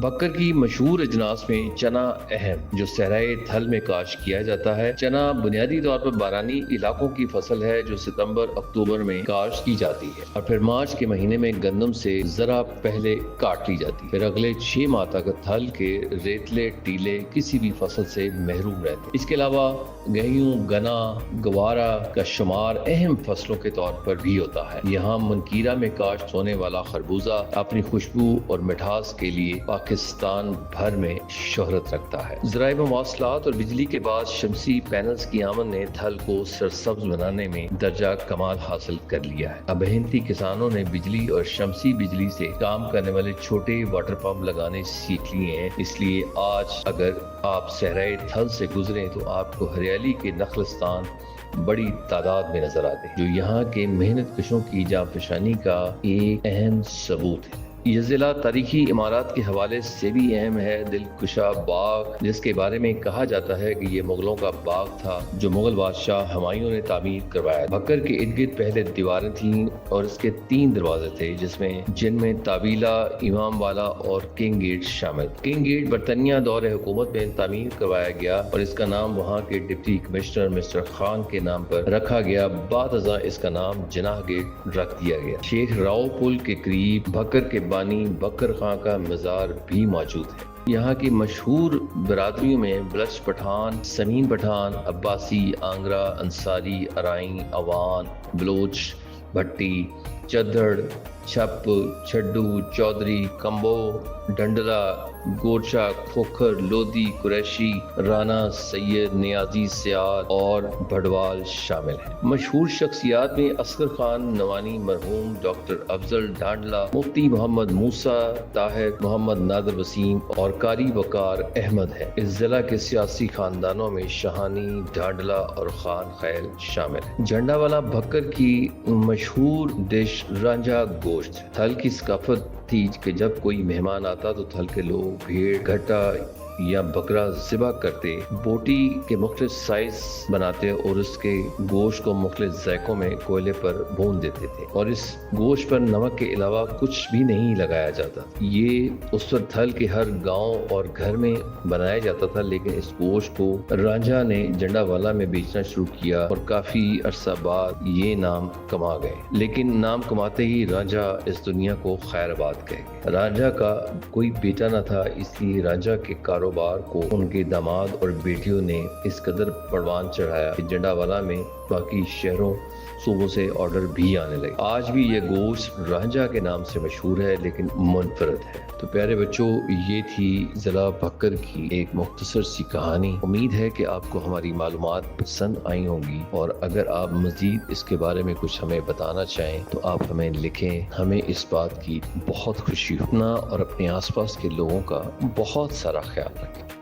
بکر کی مشہور اجناس میں چنا اہم، جو صحرائے تھل میں کاشت کیا جاتا ہے۔ چنا بنیادی طور پر بارانی علاقوں کی فصل ہے جو ستمبر اکتوبر میں کاشت کی جاتی ہے اور پھر مارچ کے مہینے میں گندم سے ذرا پہلے کاٹ لی جاتی ہے۔ پھر اگلے 6 ماہ تک تھل کے ریتلے ٹیلے کسی بھی فصل سے محروم رہتے ہیں۔ اس کے علاوہ گیہوں، گنا، گوارا کا شمار اہم فصلوں کے طور پر بھی ہوتا ہے۔ یہاں منکیرا میں کاشت ہونے والا خربوزہ اپنی خوشبو اور مٹھاس کے لیے پاکستان بھر میں شہرت رکھتا ہے۔ ذرائع مواصلات اور بجلی کے بعد شمسی پینلز کی آمد نے تھل کو سرسبز بنانے میں درجہ کمال حاصل کر لیا ہے۔ اب محنتی کسانوں نے بجلی اور شمسی بجلی سے کام کرنے والے چھوٹے واٹر پمپ لگانے سیکھ لیے ہیں، اس لیے آج اگر آپ صحرائے تھل سے گزریں تو آپ کو ہریالی کے نخلستان بڑی تعداد میں نظر آتے ہیں، جو یہاں کے محنت کشوں کی جانفشانی کا ایک اہم ثبوت ہے۔ یہ ضلع تاریخی عمارات کے حوالے سے بھی اہم ہے۔ دلکشا باغ، جس کے بارے میں کہا جاتا ہے کہ یہ مغلوں کا باغ تھا جو مغل بادشاہ ہمایوں نے تعمیر کروایا۔ بکر کے ارد گرد پہلے دیواریں تھیں اور اس کے 3 دروازے تھے جن میں طویلہ، امام والا اور کنگ گیٹ شامل۔ کنگ گیٹ برطانیہ دور حکومت میں تعمیر کروایا گیا اور اس کا نام وہاں کے ڈپٹی کمشنر مسٹر خان کے نام پر رکھا گیا۔ بعد ازاں اس کا نام جناح گیٹ رکھ دیا گیا۔ شیخ راؤ پل کے قریب بکر کے بانی بکر خان کا مزار بھی موجود ہے۔ یہاں کی مشہور برادریوں میں بلچ پٹھان، سمین پٹھان، عباسی، آنگرا، انصاری، ارائیں، اوان، بلوچ، بھٹی، چدھڑ، چھپ، چھڈو، چودھری، کمبو، ڈنڈلا، گورچا، کھوکھر، لودھی، قریشی، رانا، سید، نیازی، سیال اور بھڑوال شامل ہیں۔ مشہور شخصیات میں اصغر خان نوانی، مرحوم ڈاکٹر افضل ڈانڈلا، مفتی محمد موسیٰ طاہر، محمد نادر وسیم اور قاری وقار احمد ہیں۔ اس ضلع کے سیاسی خاندانوں میں شاہانی، ڈانڈلا اور خان خیل شامل ہیں۔ جھنڈا والا بکر کی مشہور ڈش رانجھا گوشت ہے۔ تھل کی ثقافت تھی کہ جب کوئی مہمان آتا تو تھل کے لوگ بھیڑ، گھٹا یا بکرا ذبح کرتے، بوٹی کے مختلف سائز بناتے اور اس کے گوشت کو مختلف ذائقوں میں کوئلے پر بھون دیتے تھے اور اس گوشت پر نمک کے علاوہ کچھ بھی نہیں لگایا جاتا۔ یہ اس وقت تھل کے ہر گاؤں اور گھر میں بنایا جاتا تھا، لیکن اس گوشت کو رانجھا نے جھنڈا والا میں بیچنا شروع کیا اور کافی عرصہ بعد یہ نام کما گئے۔ لیکن نام کماتے ہی رانجھا اس دنیا کو خیر آباد کہہ گئے۔ رانجھا کا کوئی بیٹا نہ تھا، اس لیے رانجھا کے کاروبار کو ان کے داماد اور بیٹیوں نے اس قدر پروان چڑھایا کہ جھنڈا والا میں باقی شہروں، صوبوں سے آرڈر بھی آنے لگے۔ آج بھی یہ گوشت رانجھا کے نام سے مشہور ہے لیکن منفرد ہے۔ تو پیارے بچوں، یہ تھی ضلع بکر کی ایک مختصر سی کہانی۔ امید ہے کہ آپ کو ہماری معلومات پسند آئی ہوں گی، اور اگر آپ مزید اس کے بارے میں کچھ ہمیں بتانا چاہیں تو آپ ہمیں لکھیں۔ ہمیں اس بات کی بہت خوشی ہونا، اور اپنے آس پاس کے لوگوں کا بہت سارا خیال رکھیں۔